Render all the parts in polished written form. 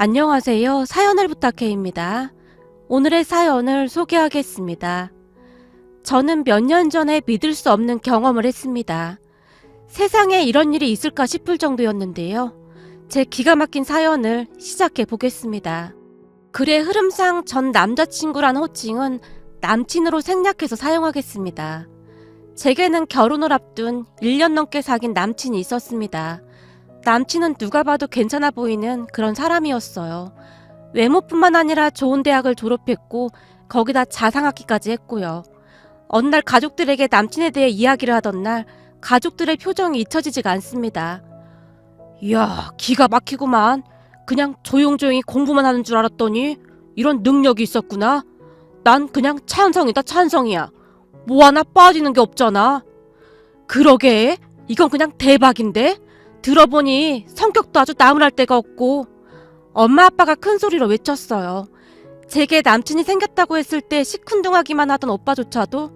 안녕하세요. 사연을 부탁해입니다. 오늘의 사연을 소개하겠습니다. 저는 몇 년 전에 믿을 수 없는 경험을 했습니다. 세상에 이런 일이 있을까 싶을 정도였는데요. 제 기가 막힌 사연을 시작해 보겠습니다. 글의 흐름상 전 남자친구란 호칭은 남친으로 생략해서 사용하겠습니다. 제게는 결혼을 앞둔 1년 넘게 사귄 남친이 있었습니다. 남친은 누가 봐도 괜찮아 보이는 그런 사람이었어요. 외모뿐만 아니라 좋은 대학을 졸업했고 거기다 자상학기까지 했고요. 어느 날 가족들에게 남친에 대해 이야기를 하던 날 가족들의 표정이 잊혀지지가 않습니다. 이야, 기가 막히구만. 그냥 조용조용히 공부만 하는 줄 알았더니 이런 능력이 있었구나. 난 그냥 찬성이다, 찬성이야. 뭐 하나 빠지는 게 없잖아. 그러게, 이건 그냥 대박인데? 들어보니 성격도 아주 나무랄 데가 없고. 엄마 아빠가 큰 소리로 외쳤어요. 제게 남친이 생겼다고 했을 때 시큰둥하기만 하던 오빠조차도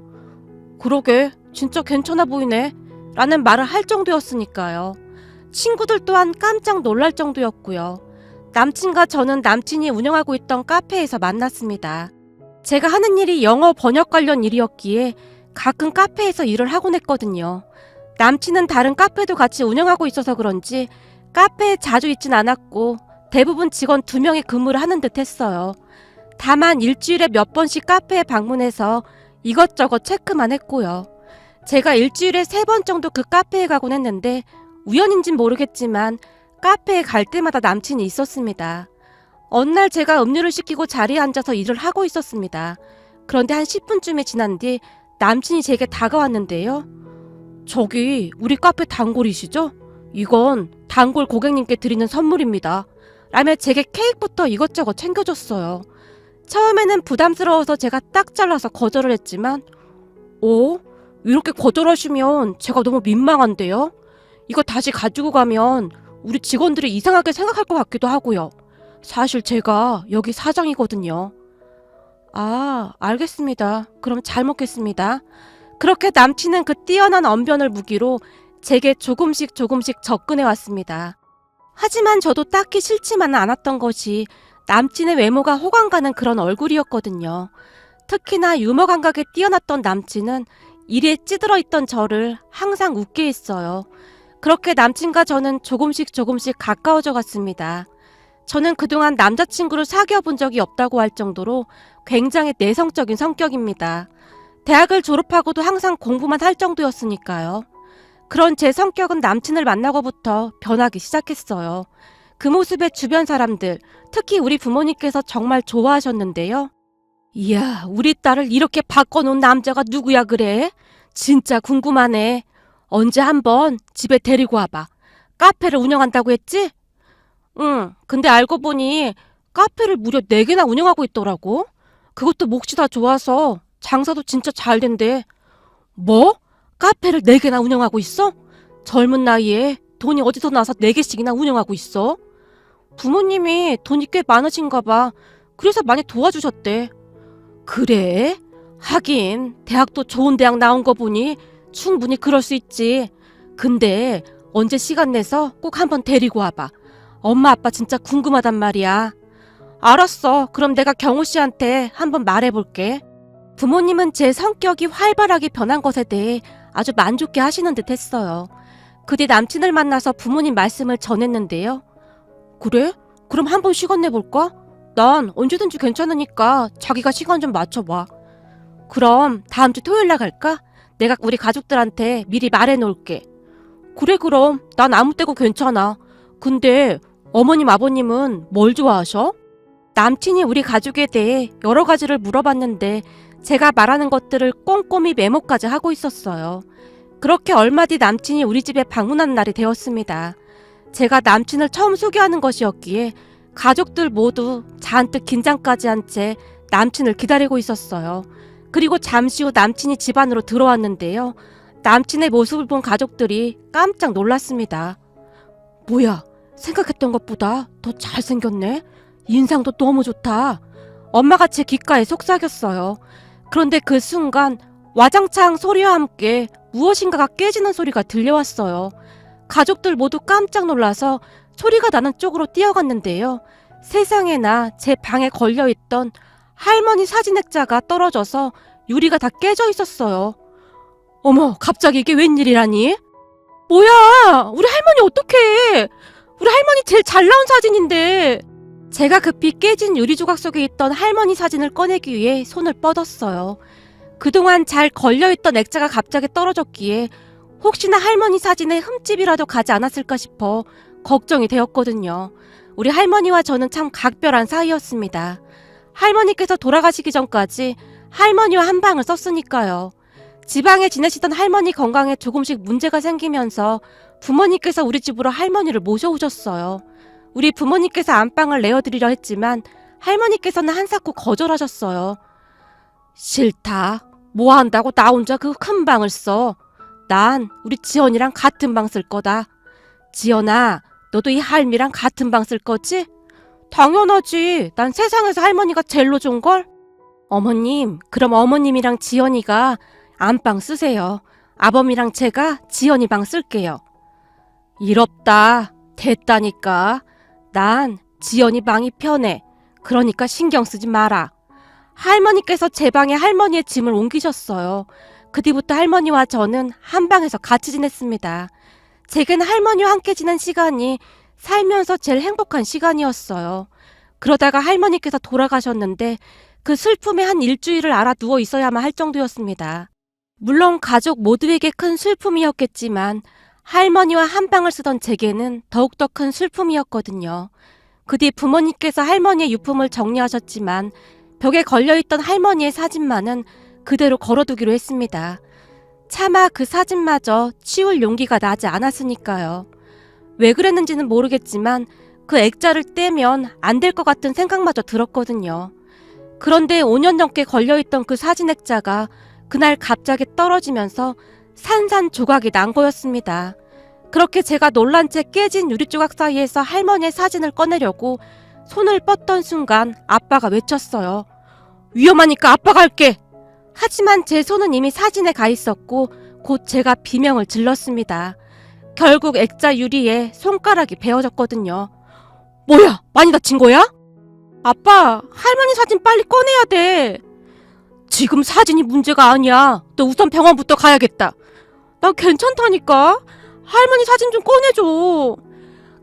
그러게 진짜 괜찮아 보이네 라는 말을 할 정도였으니까요. 친구들 또한 깜짝 놀랄 정도였고요. 남친과 저는 남친이 운영하고 있던 카페에서 만났습니다. 제가 하는 일이 영어 번역 관련 일이었기에 가끔 카페에서 일을 하곤 했거든요. 남친은 다른 카페도 같이 운영하고 있어서 그런지 카페에 자주 있진 않았고 대부분 직원 2명이 근무를 하는 듯 했어요. 다만 일주일에 몇 번씩 카페에 방문해서 이것저것 체크만 했고요. 제가 일주일에 3번 정도 그 카페에 가곤 했는데 우연인진 모르겠지만 카페에 갈 때마다 남친이 있었습니다. 어느 날 제가 음료를 시키고 자리에 앉아서 일을 하고 있었습니다. 그런데 한 10분쯤이 지난 뒤 남친이 제게 다가왔는데요. 저기 우리 카페 단골이시죠? 이건 단골 고객님께 드리는 선물입니다. 라며 제게 케이크부터 이것저것 챙겨줬어요. 처음에는 부담스러워서 제가 딱 잘라서 거절을 했지만 이렇게 거절하시면 제가 너무 민망한데요? 이거 다시 가지고 가면 우리 직원들이 이상하게 생각할 것 같기도 하고요. 사실 제가 여기 사장이거든요. 아, 알겠습니다. 그럼 잘 먹겠습니다. 그렇게 남친은 그 뛰어난 언변을 무기로 제게 조금씩 접근해 왔습니다. 하지만 저도 딱히 싫지만은 않았던 것이 남친의 외모가 호감 가는 그런 얼굴이었거든요. 특히나 유머 감각에 뛰어났던 남친은 일에 찌들어 있던 저를 항상 웃게 했어요. 그렇게 남친과 저는 조금씩 가까워져 갔습니다. 저는 그동안 남자친구를 사귀어 본 적이 없다고 할 정도로 굉장히 내성적인 성격입니다. 대학을 졸업하고도 항상 공부만 할 정도였으니까요. 그런 제 성격은 남친을 만나고부터 변하기 시작했어요. 그 모습에 주변 사람들, 특히 우리 부모님께서 정말 좋아하셨는데요. 이야, 우리 딸을 이렇게 바꿔놓은 남자가 누구야 그래? 진짜 궁금하네. 언제 한번 집에 데리고 와봐. 카페를 운영한다고 했지? 응, 근데 알고 보니 카페를 무려 4개나 운영하고 있더라고. 그것도 몫이 다 좋아서 장사도 진짜 잘 된대. 뭐? 카페를 4개나 운영하고 있어? 젊은 나이에 돈이 어디서 나서 4개씩이나 운영하고 있어? 부모님이 돈이 꽤 많으신가 봐. 그래서 많이 도와주셨대. 그래? 하긴 대학도 좋은 대학 나온 거 보니 충분히 그럴 수 있지. 근데 언제 시간 내서 꼭 한번 데리고 와봐. 엄마 아빠 진짜 궁금하단 말이야. 알았어. 그럼 내가 경호 씨한테 한번 말해볼게. 부모님은 제 성격이 활발하게 변한 것에 대해 아주 만족해 하시는 듯 했어요. 그 뒤 남친을 만나서 부모님 말씀을 전했는데요. 그래? 그럼 한번 시간 내볼까? 난 언제든지 괜찮으니까 자기가 시간 좀 맞춰봐. 그럼 다음 주 토요일 날 갈까? 내가 우리 가족들한테 미리 말해놓을게. 그래 그럼 난 아무 때고 괜찮아. 근데 어머님 아버님은 뭘 좋아하셔? 남친이 우리 가족에 대해 여러 가지를 물어봤는데 제가 말하는 것들을 꼼꼼히 메모까지 하고 있었어요. 그렇게 얼마 뒤 남친이 우리 집에 방문한 날이 되었습니다. 제가 남친을 처음 소개하는 것이었기에 가족들 모두 잔뜩 긴장까지 한 채 남친을 기다리고 있었어요. 그리고 잠시 후 남친이 집 안으로 들어왔는데요. 남친의 모습을 본 가족들이 깜짝 놀랐습니다. 뭐야, 생각했던 것보다 더 잘생겼네? 인상도 너무 좋다. 엄마가 제 귓가에 속삭였어요. 그런데 그 순간 와장창 소리와 함께 무엇인가가 깨지는 소리가 들려왔어요. 가족들 모두 깜짝 놀라서 소리가 나는 쪽으로 뛰어갔는데요. 세상에나 제 방에 걸려있던 할머니 사진 액자가 떨어져서 유리가 다 깨져 있었어요. 어머, 갑자기 이게 웬일이라니? 뭐야, 우리 할머니 어떡해? 우리 할머니 제일 잘 나온 사진인데. 제가 급히 깨진 유리 조각 속에 있던 할머니 사진을 꺼내기 위해 손을 뻗었어요. 그동안 잘 걸려있던 액자가 갑자기 떨어졌기에 혹시나 할머니 사진에 흠집이라도 가지 않았을까 싶어 걱정이 되었거든요. 우리 할머니와 저는 참 각별한 사이였습니다. 할머니께서 돌아가시기 전까지 할머니와 한 방을 썼으니까요. 지방에 지내시던 할머니 건강에 조금씩 문제가 생기면서 부모님께서 우리 집으로 할머니를 모셔오셨어요. 우리 부모님께서 안방을 내어드리려 했지만 할머니께서는 한사코 거절하셨어요. 싫다. 뭐 한다고 나 혼자 그 큰 방을 써. 난 우리 지연이랑 같은 방 쓸 거다. 지연아, 너도 이 할미랑 같은 방 쓸 거지? 당연하지. 난 세상에서 할머니가 제일로 좋은걸? 어머님, 그럼 어머님이랑 지연이가 안방 쓰세요. 아범이랑 제가 지연이 방 쓸게요. 이롭다. 됐다니까. 난 지연이 방이 편해. 그러니까 신경 쓰지 마라. 할머니께서 제 방에 할머니의 짐을 옮기셨어요. 그 뒤부터 할머니와 저는 한 방에서 같이 지냈습니다. 제겐 할머니와 함께 지낸 시간이 살면서 제일 행복한 시간이었어요. 그러다가 할머니께서 돌아가셨는데 그 슬픔에 한 일주일을 알아 누워 있어야만 할 정도였습니다. 물론 가족 모두에게 큰 슬픔이었겠지만 할머니와 한 방을 쓰던 제게는 더욱더 큰 슬픔이었거든요. 그 뒤 부모님께서 할머니의 유품을 정리하셨지만 벽에 걸려있던 할머니의 사진만은 그대로 걸어두기로 했습니다. 차마 그 사진마저 치울 용기가 나지 않았으니까요. 왜 그랬는지는 모르겠지만 그 액자를 떼면 안 될 것 같은 생각마저 들었거든요. 그런데 5년 넘게 걸려있던 그 사진 액자가 그날 갑자기 떨어지면서 산산조각이 난 거였습니다. 그렇게 제가 놀란 채 깨진 유리조각 사이에서 할머니의 사진을 꺼내려고 손을 뻗던 순간 아빠가 외쳤어요. 위험하니까 아빠가 할게. 하지만 제 손은 이미 사진에 가 있었고 곧 제가 비명을 질렀습니다. 결국 액자 유리에 손가락이 베어졌거든요. 뭐야, 많이 다친 거야? 아빠, 할머니 사진 빨리 꺼내야 돼. 지금 사진이 문제가 아니야. 너 우선 병원부터 가야겠다. 나 괜찮다니까. 할머니 사진 좀 꺼내줘.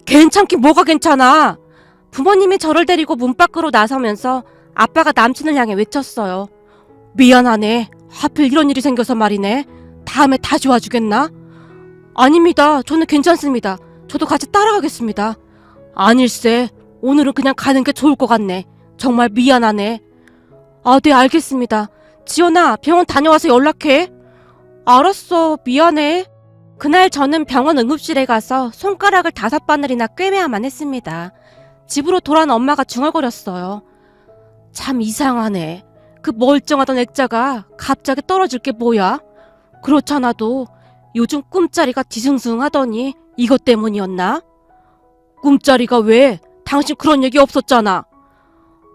괜찮긴 뭐가 괜찮아. 부모님이 저를 데리고 문 밖으로 나서면서 아빠가 남친을 향해 외쳤어요. 미안하네. 하필 이런 일이 생겨서 말이네. 다음에 다시 와주겠나? 아닙니다. 저는 괜찮습니다. 저도 같이 따라가겠습니다. 아닐세. 오늘은 그냥 가는 게 좋을 것 같네. 정말 미안하네. 아, 네, 알겠습니다. 지연아, 병원 다녀와서 연락해. 알았어. 미안해. 그날 저는 병원 응급실에 가서 손가락을 5바늘이나 꿰매야만 했습니다. 집으로 돌아온 엄마가 중얼거렸어요. 참 이상하네. 그 멀쩡하던 액자가 갑자기 떨어질 게 뭐야? 그렇잖아도 요즘 꿈자리가 뒤숭숭하더니 이것 때문이었나? 꿈자리가 왜? 당신 그런 얘기 없었잖아.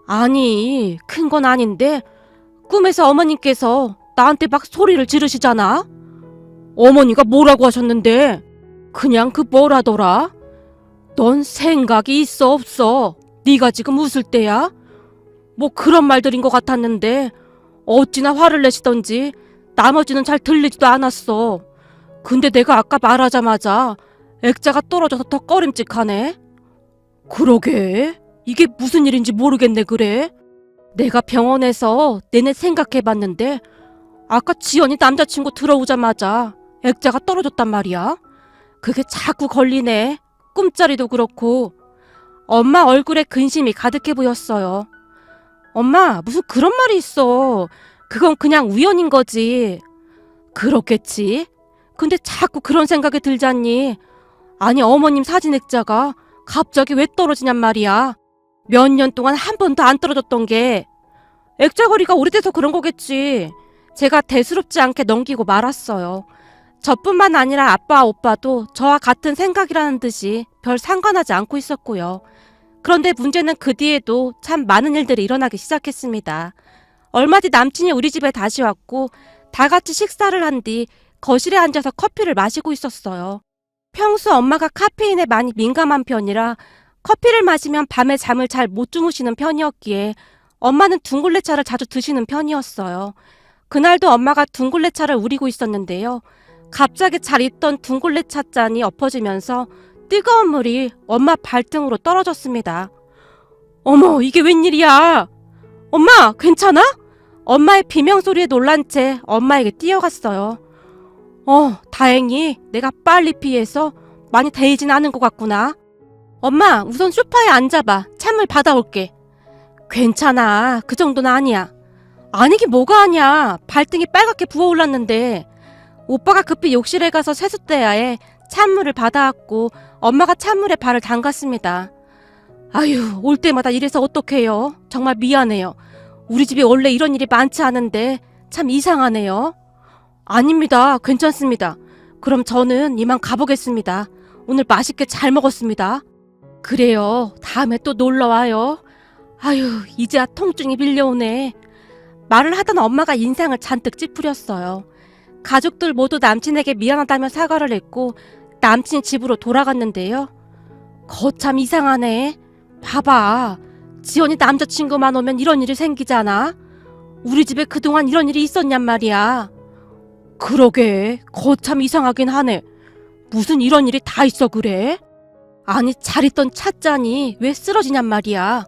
아니, 큰 건 아닌데 꿈에서 어머님께서 나한테 막 소리를 지르시잖아. 어머니가 뭐라고 하셨는데? 그냥 그 뭐라더라? 넌 생각이 있어 없어? 네가 지금 웃을 때야? 뭐 그런 말들인 것 같았는데 어찌나 화를 내시던지 나머지는 잘 들리지도 않았어. 근데 내가 아까 말하자마자 액자가 떨어져서 더 꺼림칙하네. 그러게, 이게 무슨 일인지 모르겠네. 그래, 내가 병원에서 내내 생각해봤는데 아까 지연이 남자친구 들어오자마자 액자가 떨어졌단 말이야. 그게 자꾸 걸리네. 꿈자리도 그렇고. 엄마 얼굴에 근심이 가득해 보였어요. 엄마, 무슨 그런 말이 있어. 그건 그냥 우연인 거지. 그렇겠지. 근데 자꾸 그런 생각이 들잖니. 아니, 어머님 사진 액자가 갑자기 왜 떨어지냔 말이야. 몇 년 동안 한 번도 안 떨어졌던 게. 액자거리가 오래돼서 그런 거겠지. 제가 대수롭지 않게 넘기고 말았어요. 저뿐만 아니라 아빠, 오빠도 저와 같은 생각이라는 듯이 별 상관하지 않고 있었고요. 그런데 문제는 그 뒤에도 참 많은 일들이 일어나기 시작했습니다. 얼마 뒤 남친이 우리 집에 다시 왔고 다 같이 식사를 한 뒤 거실에 앉아서 커피를 마시고 있었어요. 평소 엄마가 카페인에 많이 민감한 편이라 커피를 마시면 밤에 잠을 잘 못 주무시는 편이었기에 엄마는 둥글레차를 자주 드시는 편이었어요. 그날도 엄마가 둥글레차를 우리고 있었는데요. 갑자기 잘 있던 둥글레차 잔이 엎어지면서 뜨거운 물이 엄마 발등으로 떨어졌습니다. 어머, 이게 웬일이야? 엄마, 괜찮아? 엄마의 비명소리에 놀란 채 엄마에게 뛰어갔어요. 다행히 내가 빨리 피해서 많이 데이진 않은 것 같구나. 엄마, 우선 소파에 앉아봐. 찬물 받아올게. 괜찮아. 그 정도는 아니야. 아니긴 뭐가 아니야. 발등이 빨갛게 부어올랐는데. 오빠가 급히 욕실에 가서 세숫대야에 찬물을 받아왔고 엄마가 찬물에 발을 담갔습니다. 아유, 올 때마다 이래서 어떡해요. 정말 미안해요. 우리 집에 원래 이런 일이 많지 않은데 참 이상하네요. 아닙니다. 괜찮습니다. 그럼 저는 이만 가보겠습니다. 오늘 맛있게 잘 먹었습니다. 그래요. 다음에 또 놀러와요. 아유, 이제야 통증이 밀려오네. 말을 하던 엄마가 인상을 잔뜩 찌푸렸어요. 가족들 모두 남친에게 미안하다며 사과를 했고 남친이 집으로 돌아갔는데요. 거참 이상하네. 봐봐. 지연이 남자친구만 오면 이런 일이 생기잖아. 우리 집에 그동안 이런 일이 있었냔 말이야. 그러게. 거참 이상하긴 하네. 무슨 이런 일이 다 있어 그래? 아니, 잘 있던 찻잔이 왜 쓰러지냔 말이야.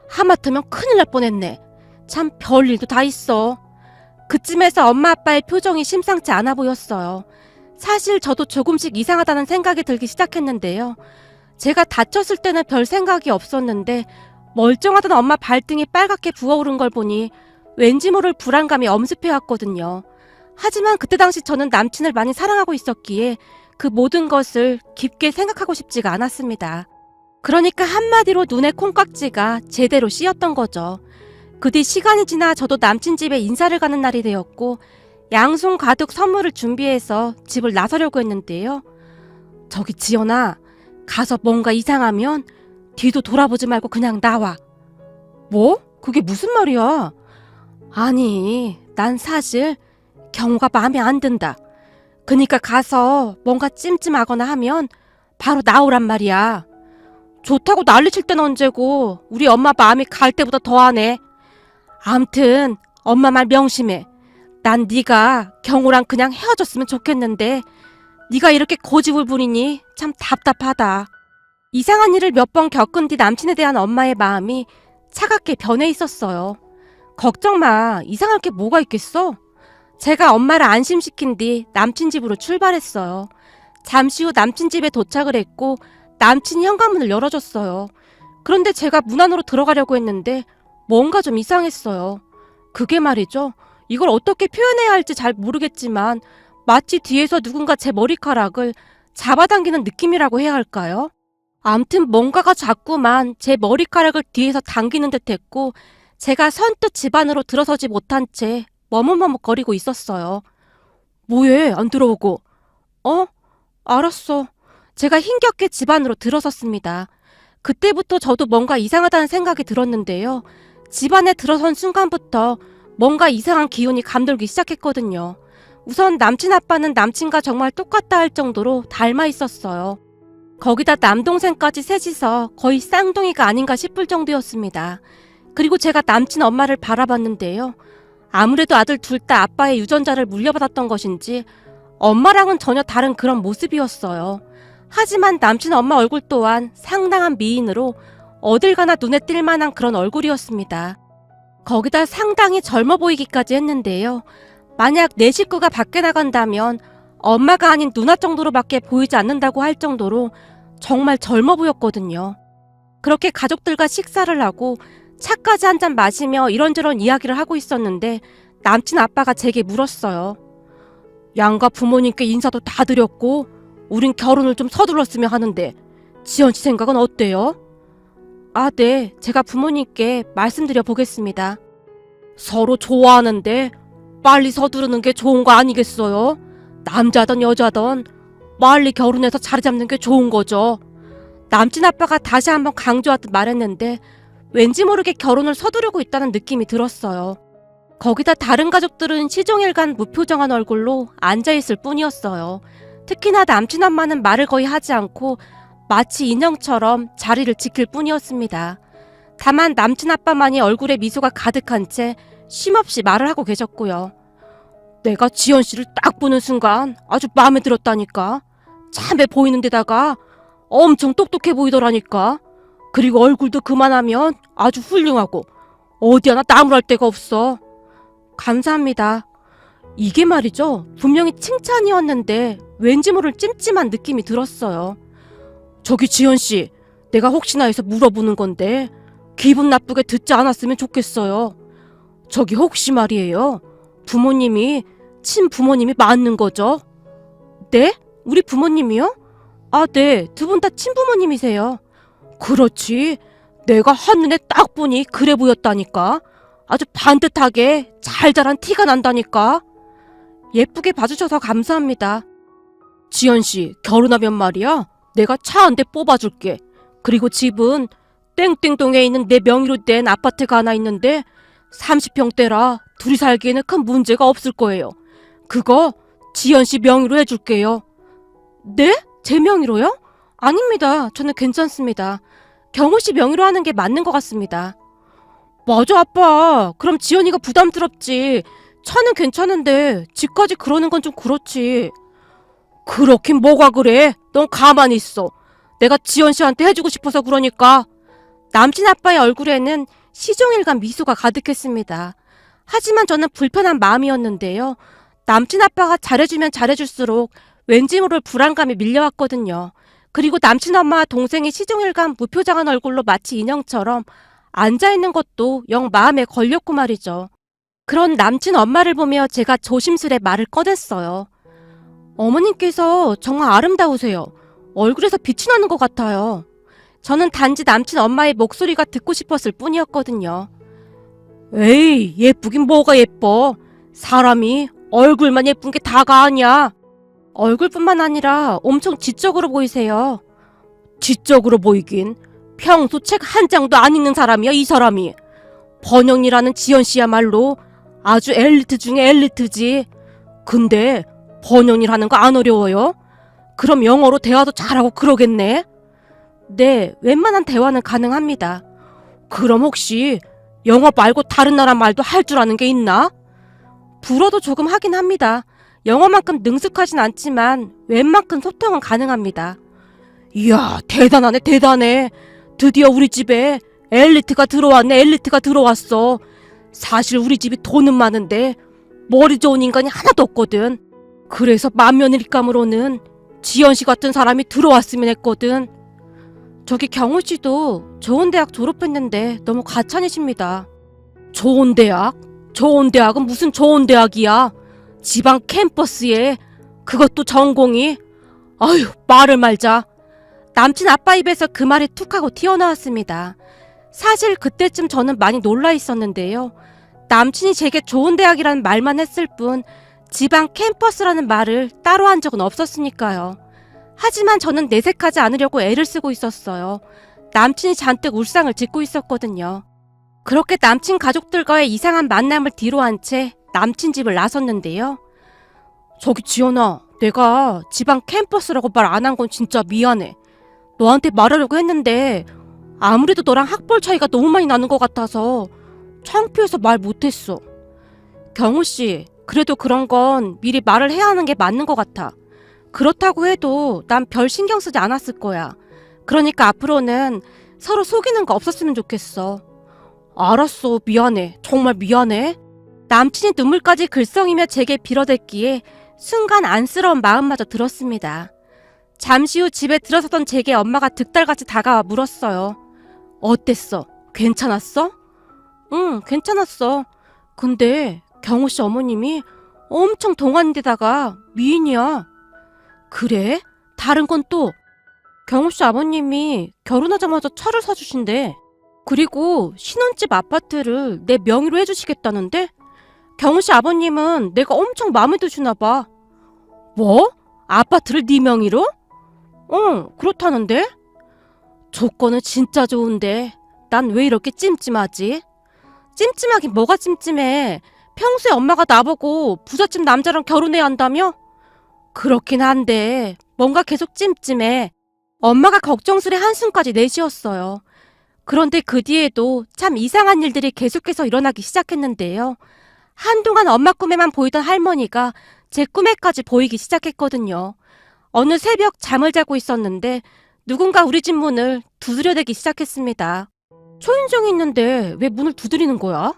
하마터면 큰일 날 뻔했네. 참 별일도 다 있어. 그쯤에서 엄마 아빠의 표정이 심상치 않아 보였어요. 사실 저도 조금씩 이상하다는 생각이 들기 시작했는데요. 제가 다쳤을 때는 별 생각이 없었는데 멀쩡하던 엄마 발등이 빨갛게 부어오른 걸 보니 왠지 모를 불안감이 엄습해왔거든요. 하지만 그때 당시 저는 남친을 많이 사랑하고 있었기에 그 모든 것을 깊게 생각하고 싶지가 않았습니다. 그러니까 한마디로 눈에 콩깍지가 제대로 씌었던 거죠. 그 뒤 시간이 지나 저도 남친 집에 인사를 가는 날이 되었고 양손 가득 선물을 준비해서 집을 나서려고 했는데요. 저기 지연아, 가서 뭔가 이상하면 뒤도 돌아보지 말고 그냥 나와. 뭐? 그게 무슨 말이야? 아니, 난 사실 경호가 마음에 안 든다. 그니까 가서 뭔가 찜찜하거나 하면 바로 나오란 말이야. 좋다고 난리칠 땐 언제고 우리 엄마 마음이 갈 때보다 더하네. 암튼 엄마 말 명심해. 난 네가 경호랑 그냥 헤어졌으면 좋겠는데 네가 이렇게 고집을 부리니 참 답답하다. 이상한 일을 몇 번 겪은 뒤 남친에 대한 엄마의 마음이 차갑게 변해 있었어요. 걱정 마. 이상할 게 뭐가 있겠어? 제가 엄마를 안심시킨 뒤 남친 집으로 출발했어요. 잠시 후 남친 집에 도착을 했고 남친이 현관문을 열어줬어요. 그런데 제가 문 안으로 들어가려고 했는데 뭔가 좀 이상했어요. 그게 말이죠. 이걸 어떻게 표현해야 할지 잘 모르겠지만 마치 뒤에서 누군가 제 머리카락을 잡아당기는 느낌이라고 해야 할까요? 암튼 뭔가가 자꾸만 제 머리카락을 뒤에서 당기는 듯 했고 제가 선뜻 집 안으로 들어서지 못한 채 머뭇머뭇거리고 있었어요. 뭐해? 안 들어오고. 알았어. 제가 힘겹게 집 안으로 들어섰습니다. 그때부터 저도 뭔가 이상하다는 생각이 들었는데요. 집 안에 들어선 순간부터 뭔가 이상한 기운이 감돌기 시작했거든요. 우선 남친 아빠는 남친과 정말 똑같다 할 정도로 닮아 있었어요. 거기다 남동생까지 셋이서 거의 쌍둥이가 아닌가 싶을 정도였습니다. 그리고 제가 남친 엄마를 바라봤는데요. 아무래도 아들 둘 다 아빠의 유전자를 물려받았던 것인지 엄마랑은 전혀 다른 그런 모습이었어요. 하지만 남친 엄마 얼굴 또한 상당한 미인으로 어딜 가나 눈에 띌 만한 그런 얼굴이었습니다. 거기다 상당히 젊어 보이기까지 했는데요. 만약 내 식구가 밖에 나간다면 엄마가 아닌 누나 정도로밖에 보이지 않는다고 할 정도로 정말 젊어 보였거든요. 그렇게 가족들과 식사를 하고 차까지 한 잔 마시며 이런저런 이야기를 하고 있었는데 남친 아빠가 제게 물었어요. 양가 부모님께 인사도 다 드렸고 우린 결혼을 좀 서둘렀으면 하는데 지연 씨 생각은 어때요? 네. 제가 부모님께 말씀드려 보겠습니다. 서로 좋아하는데 빨리 서두르는 게 좋은 거 아니겠어요? 남자든 여자든 빨리 결혼해서 자리 잡는 게 좋은 거죠. 남친 아빠가 다시 한번 강조하듯 말했는데 왠지 모르게 결혼을 서두르고 있다는 느낌이 들었어요. 거기다 다른 가족들은 시종일관 무표정한 얼굴로 앉아있을 뿐이었어요. 특히나 남친 엄마는 말을 거의 하지 않고 마치 인형처럼 자리를 지킬 뿐이었습니다. 다만 남친 아빠만이 얼굴에 미소가 가득한 채 쉼없이 말을 하고 계셨고요. 내가 지연 씨를 딱 보는 순간 아주 마음에 들었다니까. 참해 보이는 데다가 엄청 똑똑해 보이더라니까. 그리고 얼굴도 그만하면 아주 훌륭하고 어디 하나 나무랄 데가 없어. 감사합니다. 이게 말이죠. 분명히 칭찬이었는데 왠지 모를 찜찜한 느낌이 들었어요. 저기 지연 씨, 내가 혹시나 해서 물어보는 건데 기분 나쁘게 듣지 않았으면 좋겠어요. 저기 혹시 말이에요. 부모님이 친부모님이 맞는 거죠? 네? 우리 부모님이요? 아, 네. 두 분 다 친부모님이세요. 그렇지. 내가 한눈에 딱 보니 그래 보였다니까. 아주 반듯하게 잘 자란 티가 난다니까. 예쁘게 봐주셔서 감사합니다. 지연씨, 결혼하면 말이야. 내가 차 한 대 뽑아줄게. 그리고 집은 땡땡동에 있는 내 명의로 된 아파트가 하나 있는데 30평대라 둘이 살기에는 큰 문제가 없을 거예요. 그거 지연씨 명의로 해줄게요. 네? 제 명의로요? 아닙니다. 저는 괜찮습니다. 경호씨 명의로 하는 게 맞는 것 같습니다. 맞아, 아빠. 그럼 지연이가 부담스럽지. 차는 괜찮은데 집까지 그러는 건 좀 그렇지. 그렇긴 뭐가 그래. 넌 가만히 있어. 내가 지연씨한테 해주고 싶어서 그러니까. 남친 아빠의 얼굴에는 시종일관 미소가 가득했습니다. 하지만 저는 불편한 마음이었는데요. 남친 아빠가 잘해주면 잘해줄수록 왠지 모를 불안감이 밀려왔거든요. 그리고 남친 엄마와 동생이 시종일관 무표정한 얼굴로 마치 인형처럼 앉아있는 것도 영 마음에 걸렸고 말이죠. 그런 남친 엄마를 보며 제가 조심스레 말을 꺼냈어요. 어머님께서 정말 아름다우세요. 얼굴에서 빛이 나는 것 같아요. 저는 단지 남친 엄마의 목소리가 듣고 싶었을 뿐이었거든요. 에이, 예쁘긴 뭐가 예뻐. 사람이 얼굴만 예쁜 게 다가 아니야. 얼굴뿐만 아니라 엄청 지적으로 보이세요. 지적으로 보이긴. 평소 책 한 장도 안 읽는 사람이야, 이 사람이. 번영이라는 지연씨야말로 아주 엘리트 중에 엘리트지. 근데 번영이라는 거 안 어려워요? 그럼 영어로 대화도 잘하고 그러겠네? 네, 웬만한 대화는 가능합니다. 그럼 혹시 영어 말고 다른 나라 말도 할 줄 아는 게 있나? 불어도 조금 하긴 합니다. 영어만큼 능숙하진 않지만 웬만큼 소통은 가능합니다. 이야, 대단하네, 대단해. 드디어 우리 집에 엘리트가 들어왔네, 엘리트가 들어왔어. 사실 우리 집이 돈은 많은데 머리 좋은 인간이 하나도 없거든. 그래서 맏며느리감으로는 지연씨 같은 사람이 들어왔으면 했거든. 저기 경호씨도 좋은 대학 졸업했는데 너무 과찬이십니다. 좋은 대학? 좋은 대학은 무슨 좋은 대학이야. 지방 캠퍼스에 그것도 전공이. 아휴, 말을 말자. 남친 아빠 입에서 그 말이 툭 하고 튀어나왔습니다. 사실 그때쯤 저는 많이 놀라 있었는데요. 남친이 제게 좋은 대학이라는 말만 했을 뿐 지방 캠퍼스라는 말을 따로 한 적은 없었으니까요. 하지만 저는 내색하지 않으려고 애를 쓰고 있었어요. 남친이 잔뜩 울상을 짓고 있었거든요. 그렇게 남친 가족들과의 이상한 만남을 뒤로한 채 남친 집을 나섰는데요. 저기 지연아, 내가 지방 캠퍼스라고 말 안 한 건 진짜 미안해. 너한테 말하려고 했는데 아무래도 너랑 학벌 차이가 너무 많이 나는 것 같아서 창피해서 말 못했어. 경우씨, 그래도 그런 건 미리 말을 해야 하는 게 맞는 것 같아. 그렇다고 해도 난 별 신경 쓰지 않았을 거야. 그러니까 앞으로는 서로 속이는 거 없었으면 좋겠어. 알았어, 미안해. 정말 미안해. 남친이 눈물까지 글썽이며 제게 빌어댔기에 순간 안쓰러운 마음마저 들었습니다. 잠시 후 집에 들어서던 제게 엄마가 득달같이 다가와 물었어요. 어땠어? 괜찮았어? 응, 괜찮았어. 근데 경호씨 어머님이 엄청 동안인데다가 미인이야. 그래? 다른 건 또? 경호씨 아버님이 결혼하자마자 차를 사주신대. 그리고 신혼집 아파트를 내 명의로 해주시겠다는데? 경호씨 아버님은 내가 엄청 마음에 드시나 봐. 뭐? 아파트를 네 명의로? 응, 그렇다는데? 조건은 진짜 좋은데 난 왜 이렇게 찜찜하지? 찜찜하긴 뭐가 찜찜해. 평소에 엄마가 나보고 부잣집 남자랑 결혼해야 한다며? 그렇긴 한데 뭔가 계속 찜찜해. 엄마가 걱정스레 한숨까지 내쉬었어요. 그런데 그 뒤에도 참 이상한 일들이 계속해서 일어나기 시작했는데요. 한동안 엄마 꿈에만 보이던 할머니가 제 꿈에까지 보이기 시작했거든요. 어느 새벽 잠을 자고 있었는데 누군가 우리 집 문을 두드려대기 시작했습니다. 초인종이 있는데 왜 문을 두드리는 거야?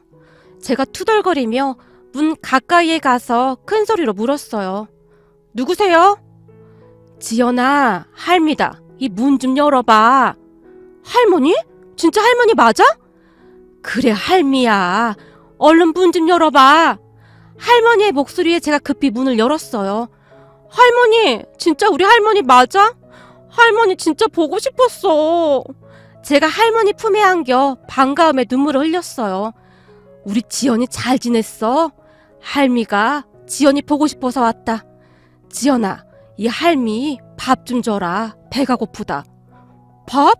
제가 투덜거리며 문 가까이에 가서 큰 소리로 물었어요. 누구세요? 지연아, 할미다. 이 문 좀 열어봐. 할머니? 진짜 할머니 맞아? 그래, 할미야. 얼른 문 좀 열어봐. 할머니의 목소리에 제가 급히 문을 열었어요. 할머니, 진짜 우리 할머니 맞아? 할머니 진짜 보고 싶었어. 제가 할머니 품에 안겨 반가움에 눈물을 흘렸어요. 우리 지연이 잘 지냈어? 할미가 지연이 보고 싶어서 왔다. 지연아, 이 할미 밥 좀 줘라. 배가 고프다. 밥?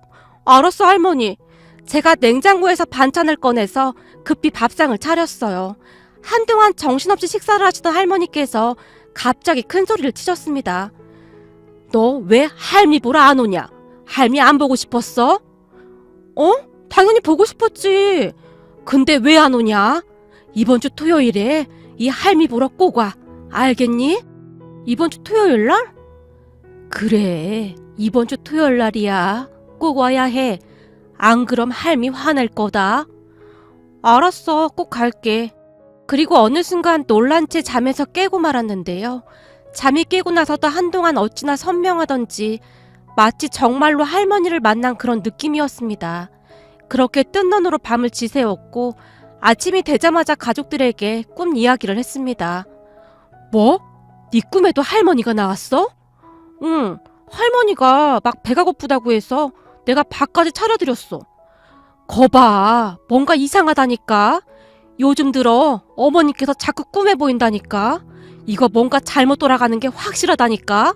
알았어, 할머니. 제가 냉장고에서 반찬을 꺼내서 급히 밥상을 차렸어요. 한동안 정신없이 식사를 하시던 할머니께서 갑자기 큰 소리를 치셨습니다. 너 왜 할미 보러 안 오냐? 할미 안 보고 싶었어? 당연히 보고 싶었지. 근데 왜 안 오냐? 이번 주 토요일에 이 할미 보러 꼭 와. 알겠니? 이번 주 토요일 날? 그래, 이번 주 토요일 날이야. 꼭 와야 해. 안 그럼 할미 화낼 거다. 알았어, 꼭 갈게. 그리고 어느 순간 놀란 채 잠에서 깨고 말았는데요. 잠이 깨고 나서도 한동안 어찌나 선명하던지 마치 정말로 할머니를 만난 그런 느낌이었습니다. 그렇게 뜬 눈으로 밤을 지새웠고 아침이 되자마자 가족들에게 꿈 이야기를 했습니다. 뭐? 네 꿈에도 할머니가 나왔어? 응, 할머니가 막 배가 고프다고 해서 내가 밥까지 차려드렸어. 거봐, 뭔가 이상하다니까. 요즘 들어 어머니께서 자꾸 꿈에 보인다니까. 이거 뭔가 잘못 돌아가는 게 확실하다니까.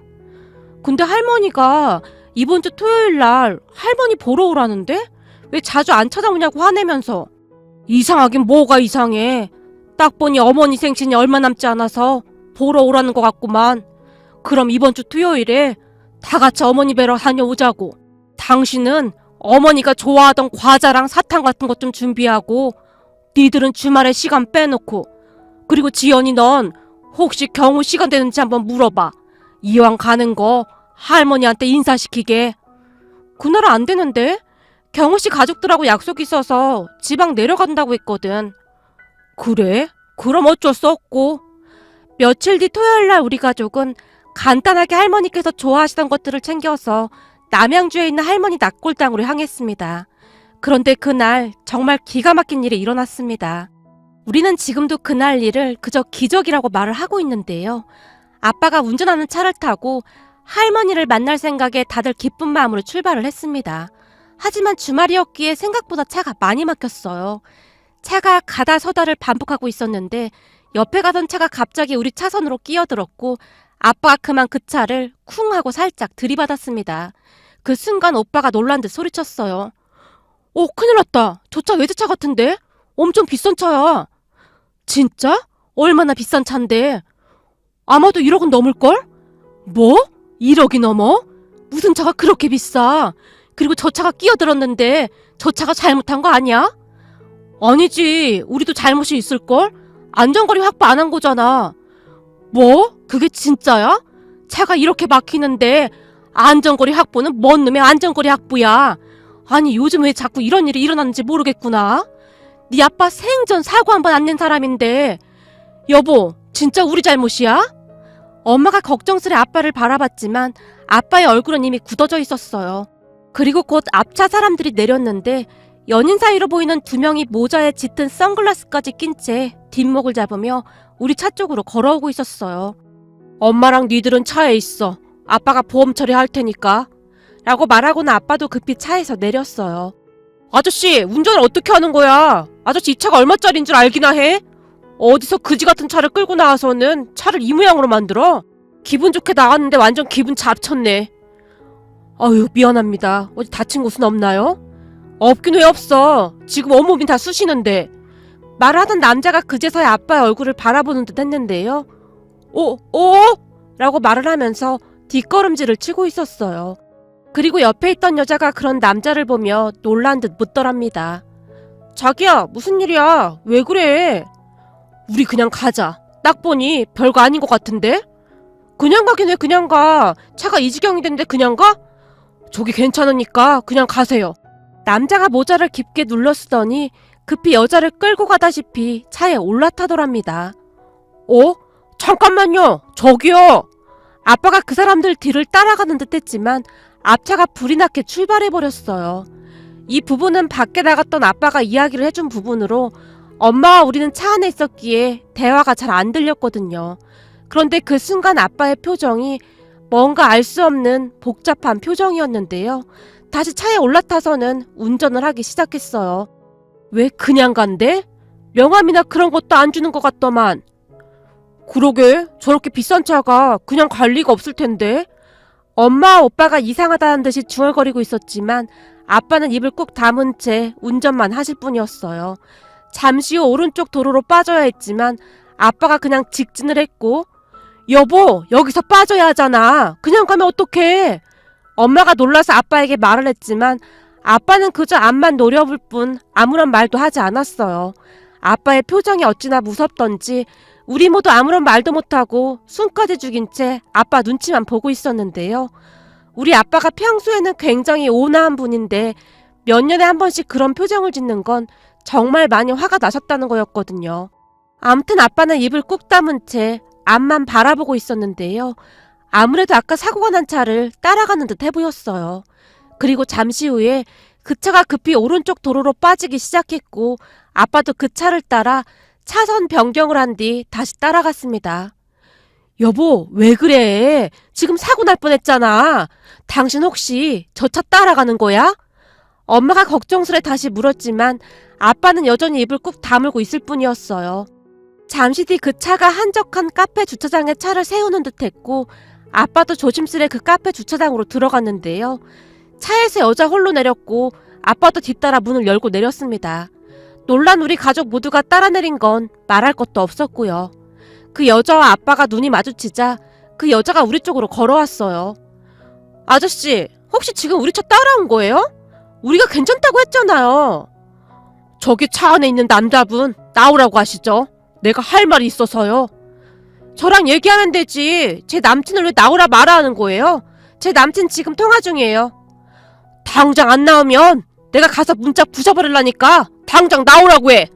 근데 할머니가 이번 주 토요일 날 할머니 보러 오라는데? 왜 자주 안 찾아오냐고 화내면서. 이상하긴 뭐가 이상해. 딱 보니 어머니 생신이 얼마 남지 않아서 보러 오라는 것 같구만. 그럼 이번 주 토요일에 다 같이 어머니 뵈러 다녀오자고. 당신은 어머니가 좋아하던 과자랑 사탕 같은 것 좀 준비하고 니들은 주말에 시간 빼놓고, 그리고 지연이 넌 혹시 경우 시간 되는지 한번 물어봐. 이왕 가는 거 할머니한테 인사시키게. 그날은 안 되는데? 경우 씨 가족들하고 약속이 있어서 지방 내려간다고 했거든. 그래? 그럼 어쩔 수 없고. 며칠 뒤 토요일 날 우리 가족은 간단하게 할머니께서 좋아하시던 것들을 챙겨서 남양주에 있는 할머니 낙골당으로 향했습니다. 그런데 그날 정말 기가 막힌 일이 일어났습니다. 우리는 지금도 그날 일을 그저 기적이라고 말을 하고 있는데요. 아빠가 운전하는 차를 타고 할머니를 만날 생각에 다들 기쁜 마음으로 출발을 했습니다. 하지만 주말이었기에 생각보다 차가 많이 막혔어요. 차가 가다 서다를 반복하고 있었는데 옆에 가던 차가 갑자기 우리 차선으로 끼어들었고 아빠가 그만 그 차를 쿵 하고 살짝 들이받았습니다. 그 순간 오빠가 놀란 듯 소리쳤어요. 큰일 났다. 저 차 외제차 같은데? 엄청 비싼 차야. 진짜? 얼마나 비싼 차인데? 아마도 1억은 넘을걸? 뭐? 1억이 넘어? 무슨 차가 그렇게 비싸? 그리고 저 차가 끼어들었는데 저 차가 잘못한 거 아니야? 아니지. 우리도 잘못이 있을걸? 안전거리 확보 안 한 거잖아. 뭐? 그게 진짜야? 차가 이렇게 막히는데 안전거리 확보는 뭔 놈의 안전거리 확보야? 아니 요즘 왜 자꾸 이런 일이 일어나는지 모르겠구나. 네 아빠 생전 사고 한 번 안 낸 사람인데. 여보, 진짜 우리 잘못이야? 엄마가 걱정스레 아빠를 바라봤지만 아빠의 얼굴은 이미 굳어져 있었어요. 그리고 곧 앞차 사람들이 내렸는데 연인 사이로 보이는 2명이 모자에 짙은 선글라스까지 낀 채 뒷목을 잡으며 우리 차 쪽으로 걸어오고 있었어요. 엄마랑 니들은 차에 있어. 아빠가 보험 처리할 테니까. 라고 말하고는 아빠도 급히 차에서 내렸어요. 아저씨, 운전을 어떻게 하는 거야? 아저씨 이 차가 얼마짜리인 줄 알기나 해? 어디서 그지 같은 차를 끌고 나와서는 차를 이 모양으로 만들어? 기분 좋게 나갔는데 완전 기분 잡쳤네. 아유, 미안합니다. 어디 다친 곳은 없나요? 없긴 왜 없어. 지금 온몸이 다 쑤시는데. 말하던 남자가 그제서야 아빠의 얼굴을 바라보는 듯 했는데요. 라고 말을 하면서 뒷걸음질을 치고 있었어요. 그리고 옆에 있던 여자가 그런 남자를 보며 놀란 듯 묻더랍니다. 자기야, 무슨 일이야? 왜 그래? 우리 그냥 가자. 딱 보니 별거 아닌 것 같은데? 그냥 가긴 해, 그냥 가. 차가 이 지경이 된데 그냥 가? 저기 괜찮으니까 그냥 가세요. 남자가 모자를 깊게 눌러 쓰더니 급히 여자를 끌고 가다시피 차에 올라타더랍니다. 잠깐만요. 저기요. 아빠가 그 사람들 뒤를 따라가는 듯 했지만 앞차가 불이 나게 출발해버렸어요. 이 부분은 밖에 나갔던 아빠가 이야기를 해준 부분으로 엄마와 우리는 차 안에 있었기에 대화가 잘 안 들렸거든요. 그런데 그 순간 아빠의 표정이 뭔가 알 수 없는 복잡한 표정이었는데요. 다시 차에 올라타서는 운전을 하기 시작했어요. 왜 그냥 간대? 명함이나 그런 것도 안 주는 것 같더만. 그러게, 저렇게 비싼 차가 그냥 갈 리가 없을 텐데. 엄마와 오빠가 이상하다는 듯이 중얼거리고 있었지만 아빠는 입을 꾹 다문 채 운전만 하실 뿐이었어요. 잠시 후 오른쪽 도로로 빠져야 했지만 아빠가 그냥 직진을 했고, 여보, 여기서 빠져야 하잖아. 그냥 가면 어떡해. 엄마가 놀라서 아빠에게 말을 했지만 아빠는 그저 앞만 노려볼 뿐 아무런 말도 하지 않았어요. 아빠의 표정이 어찌나 무섭던지 우리 모두 아무런 말도 못하고 숨까지 죽인 채 아빠 눈치만 보고 있었는데요. 우리 아빠가 평소에는 굉장히 온화한 분인데 몇 년에 한 번씩 그런 표정을 짓는 건 정말 많이 화가 나셨다는 거였거든요. 아무튼 아빠는 입을 꾹 다문 채 앞만 바라보고 있었는데요. 아무래도 아까 사고가 난 차를 따라가는 듯 해보였어요. 그리고 잠시 후에 그 차가 급히 오른쪽 도로로 빠지기 시작했고 아빠도 그 차를 따라 차선 변경을 한 뒤 다시 따라갔습니다. 여보, 왜 그래? 지금 사고 날 뻔했잖아. 당신 혹시 저 차 따라가는 거야? 엄마가 걱정스레 다시 물었지만 아빠는 여전히 입을 꾹 다물고 있을 뿐이었어요. 잠시 뒤 그 차가 한적한 카페 주차장에 차를 세우는 듯 했고 아빠도 조심스레 그 카페 주차장으로 들어갔는데요. 차에서 여자 홀로 내렸고 아빠도 뒤따라 문을 열고 내렸습니다. 놀란 우리 가족 모두가 따라 내린 건 말할 것도 없었고요. 그 여자와 아빠가 눈이 마주치자 그 여자가 우리 쪽으로 걸어왔어요. 아저씨, 혹시 지금 우리 차 따라온 거예요? 우리가 괜찮다고 했잖아요. 저기 차 안에 있는 남자분 나오라고 하시죠. 내가 할 말이 있어서요. 저랑 얘기하면 되지. 제 남친을 왜 나오라 말아 하는 거예요? 제 남친 지금 통화 중이에요. 당장 안 나오면 내가 가서 문짝 부숴버리려니까 당장 나오라고 해.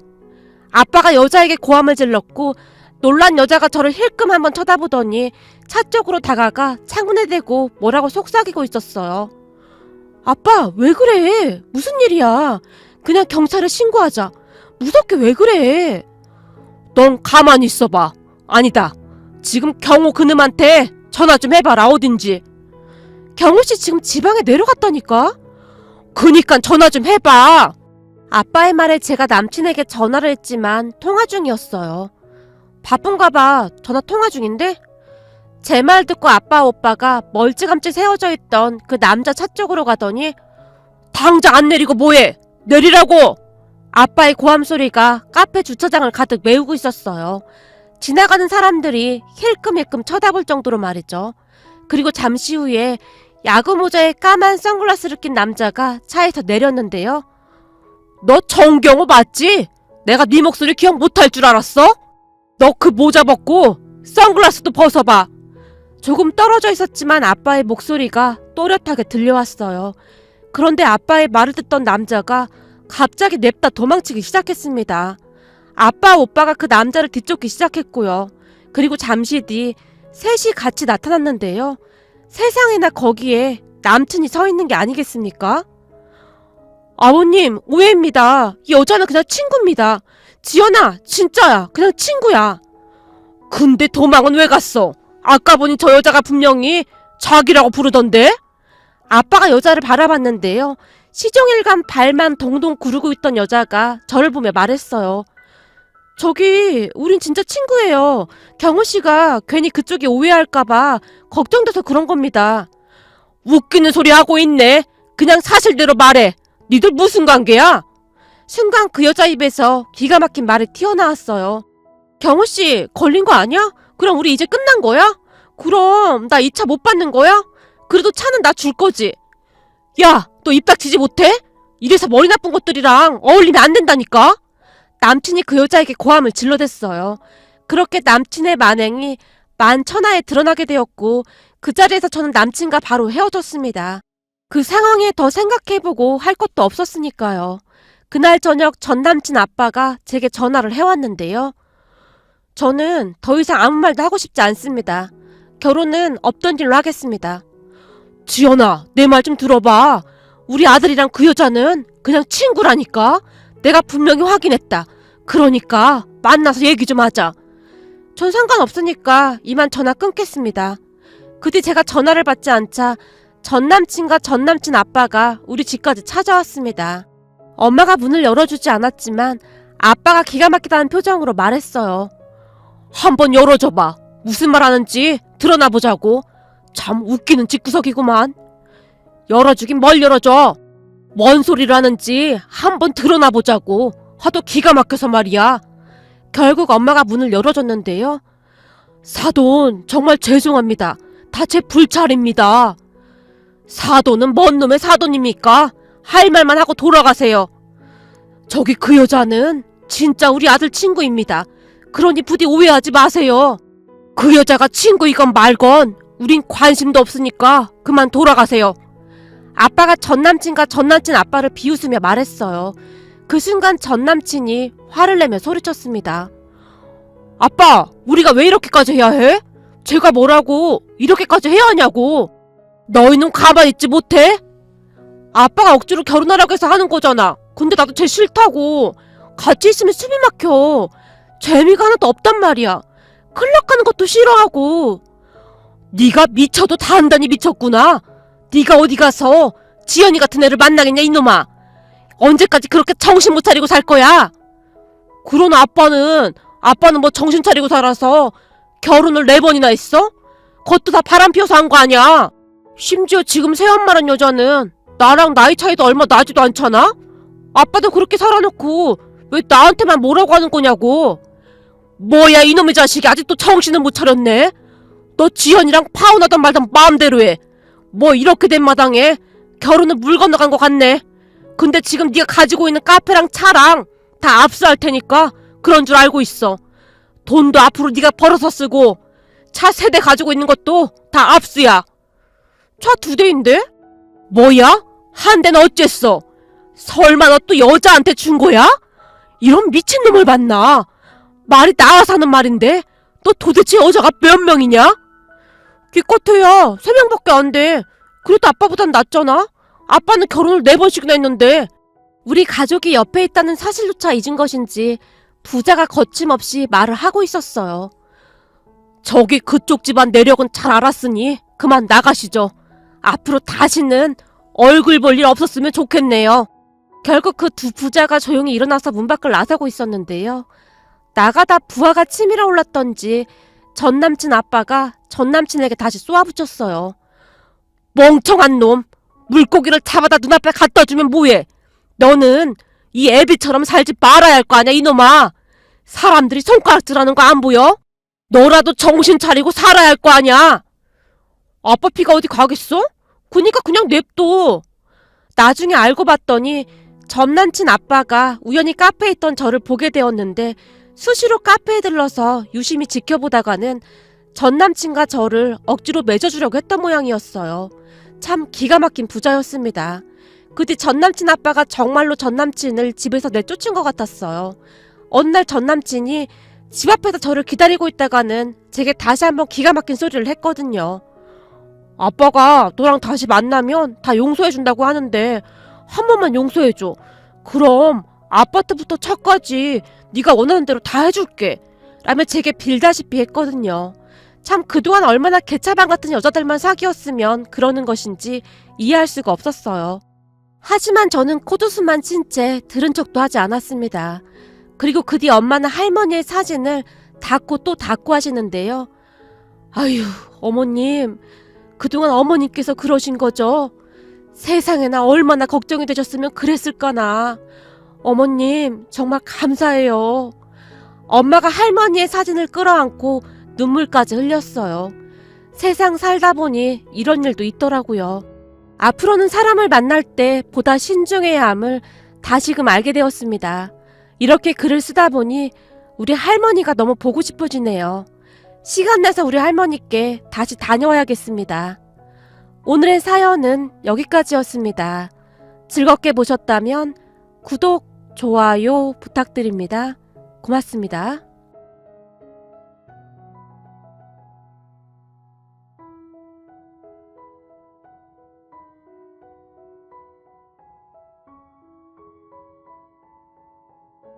아빠가 여자에게 고함을 질렀고 놀란 여자가 저를 힐끔 한번 쳐다보더니 차 쪽으로 다가가 창문에 대고 뭐라고 속삭이고 있었어요. 아빠, 왜 그래? 무슨 일이야? 그냥 경찰에 신고하자. 무섭게 왜 그래? 넌 가만히 있어봐. 아니다. 지금 경호 그놈한테 전화 좀 해봐라, 어딘지. 경호씨 지금 지방에 내려갔다니까? 그니까 전화 좀 해봐. 아빠의 말에 제가 남친에게 전화를 했지만 통화 중이었어요. 바쁜가 봐. 전화 통화 중인데? 제 말 듣고 아빠 오빠가 멀찌감치 세워져 있던 그 남자 차 쪽으로 가더니 당장 안 내리고 뭐해? 내리라고! 아빠의 고함 소리가 카페 주차장을 가득 메우고 있었어요. 지나가는 사람들이 힐끔힐끔 쳐다볼 정도로 말이죠. 그리고 잠시 후에 야구 모자에 까만 선글라스를 낀 남자가 차에서 내렸는데요. 너 정경호 맞지? 내가 네 목소리 기억 못할 줄 알았어? 너 그 모자 벗고 선글라스도 벗어봐. 조금 떨어져 있었지만 아빠의 목소리가 또렷하게 들려왔어요. 그런데 아빠의 말을 듣던 남자가 갑자기 냅다 도망치기 시작했습니다. 아빠 오빠가 그 남자를 뒤쫓기 시작했고요. 그리고 잠시 뒤 셋이 같이 나타났는데요. 세상에나 거기에 남친이 서 있는 게 아니겠습니까? 아버님, 오해입니다. 이 여자는 그냥 친구입니다. 지연아, 진짜야. 그냥 친구야. 근데 도망은 왜 갔어? 아까 보니 저 여자가 분명히 자기라고 부르던데? 아빠가 여자를 바라봤는데요. 시종일관 발만 동동 구르고 있던 여자가 저를 보며 말했어요. 저기, 우린 진짜 친구예요. 경호씨가 괜히 그쪽이 오해할까봐 걱정돼서 그런 겁니다. 웃기는 소리 하고 있네. 그냥 사실대로 말해. 니들 무슨 관계야? 순간 그 여자 입에서 기가 막힌 말이 튀어나왔어요. 경호씨, 걸린 거 아니야? 그럼 우리 이제 끝난 거야? 그럼 나 이 차 못 받는 거야? 그래도 차는 나 줄 거지. 야, 너 입 닥치지 못해? 이래서 머리 나쁜 것들이랑 어울리면 안 된다니까? 남친이 그 여자에게 고함을 질러댔어요. 그렇게 남친의 만행이 만천하에 드러나게 되었고 그 자리에서 저는 남친과 바로 헤어졌습니다. 그 상황에 더 생각해보고 할 것도 없었으니까요. 그날 저녁 전 남친 아빠가 제게 전화를 해왔는데요. 저는 더 이상 아무 말도 하고 싶지 않습니다. 결혼은 없던 일로 하겠습니다. 지연아, 내 말 좀 들어봐. 우리 아들이랑 그 여자는 그냥 친구라니까. 내가 분명히 확인했다. 그러니까 만나서 얘기 좀 하자. 전 상관없으니까 이만 전화 끊겠습니다. 그 뒤 제가 전화를 받지 않자 전 남친과 전 남친 아빠가 우리 집까지 찾아왔습니다. 엄마가 문을 열어주지 않았지만 아빠가 기가 막히다는 표정으로 말했어요. 한번 열어줘봐. 무슨 말 하는지 드러나 보자고. 참 웃기는 집구석이구만. 열어주긴 뭘 열어줘. 뭔 소리를 하는지 한번 드러나 보자고. 하도 기가 막혀서 말이야. 결국 엄마가 문을 열어줬는데요. 사돈, 정말 죄송합니다. 다 제 불찰입니다. 사돈은 뭔 놈의 사돈입니까? 할 말만 하고 돌아가세요. 저기 그 여자는 진짜 우리 아들 친구입니다. 그러니 부디 오해하지 마세요. 그 여자가 친구이건 말건 우린 관심도 없으니까 그만 돌아가세요. 아빠가 전 남친과 전 남친 아빠를 비웃으며 말했어요. 그 순간 전 남친이 화를 내며 소리쳤습니다. 아빠, 우리가 왜 이렇게까지 해야 해? 제가 뭐라고 이렇게까지 해야 하냐고. 너희는 가만히 있지 못해? 아빠가 억지로 결혼하라고 해서 하는 거잖아. 근데 나도 쟤 싫다고. 같이 있으면 숨이 막혀. 재미가 하나도 없단 말이야. 클럽 가는 것도 싫어하고. 네가 미쳐도 단단히 미쳤구나. 네가 어디 가서 지연이 같은 애를 만나겠냐 이놈아. 언제까지 그렇게 정신 못 차리고 살 거야? 그런 아빠는 뭐 정신 차리고 살아서 결혼을 4번이나 했어? 그것도 다 바람 피워서 한 거 아니야. 심지어 지금 새엄마란 여자는 나랑 나이 차이도 얼마 나지도 않잖아? 아빠도 그렇게 살아놓고 왜 나한테만 뭐라고 하는 거냐고. 뭐야 이놈의 자식이 아직도 정신을 못 차렸네. 너 지연이랑 파혼하던 말던 마음대로 해. 뭐 이렇게 된 마당에 결혼은 물 건너간 것 같네. 근데 지금 네가 가지고 있는 카페랑 차랑 다 압수할 테니까 그런 줄 알고 있어. 돈도 앞으로 네가 벌어서 쓰고 차 3대 가지고 있는 것도 다 압수야. 차 2대인데? 뭐야? 한 대는 어쨌어? 설마 너 또 여자한테 준 거야? 이런 미친놈을 봤나? 말이 나와서 하는 말인데 너 도대체 여자가 몇 명이냐? 기껏해야 3명밖에 안 돼. 그래도 아빠보단 낫잖아. 아빠는 결혼을 4번씩이나 했는데. 우리 가족이 옆에 있다는 사실조차 잊은 것인지 부자가 거침없이 말을 하고 있었어요. 저기 그쪽 집안 내력은 잘 알았으니 그만 나가시죠. 앞으로 다시는 얼굴 볼 일 없었으면 좋겠네요. 결국 그 두 부자가 조용히 일어나서 문 밖을 나서고 있었는데요. 나가다 부하가 치밀어 올랐던지 전 남친 아빠가 전 남친에게 다시 쏘아붙였어요. 멍청한 놈! 물고기를 잡아다 눈앞에 갖다 주면 뭐해? 너는 이 애비처럼 살지 말아야 할 거 아냐 이놈아! 사람들이 손가락질하는 거 안 보여? 너라도 정신 차리고 살아야 할 거 아냐? 아빠 피가 어디 가겠어? 그니까 그냥 냅둬. 나중에 알고 봤더니 전 남친 아빠가 우연히 카페에 있던 저를 보게 되었는데 수시로 카페에 들러서 유심히 지켜보다가는 전 남친과 저를 억지로 맺어주려고 했던 모양이었어요. 참 기가 막힌 부자였습니다. 그 뒤 전 남친 아빠가 정말로 전 남친을 집에서 내쫓은 것 같았어요. 어느 날 전 남친이 집 앞에서 저를 기다리고 있다가는 제게 다시 한번 기가 막힌 소리를 했거든요. 아빠가 너랑 다시 만나면 다 용서해준다고 하는데 한 번만 용서해줘. 그럼 아파트부터 차까지 네가 원하는 대로 다 해줄게. 라며 제게 빌다시피 했거든요. 참 그동안 얼마나 개차반 같은 여자들만 사귀었으면 그러는 것인지 이해할 수가 없었어요. 하지만 저는 코웃음만 친 채 들은 척도 하지 않았습니다. 그리고 그 뒤 엄마는 할머니의 사진을 닫고 또 닫고 하시는데요. 아휴, 어머님, 그동안 어머님께서 그러신 거죠? 세상에나 얼마나 걱정이 되셨으면 그랬을까나. 어머님, 정말 감사해요. 엄마가 할머니의 사진을 끌어안고 눈물까지 흘렸어요. 세상 살다 보니 이런 일도 있더라고요. 앞으로는 사람을 만날 때 보다 신중해야 함을 다시금 알게 되었습니다. 이렇게 글을 쓰다 보니 우리 할머니가 너무 보고 싶어지네요. 시간 내서 우리 할머니께 다시 다녀와야겠습니다. 오늘의 사연은 여기까지였습니다. 즐겁게 보셨다면 구독, 좋아요 부탁드립니다. 고맙습니다.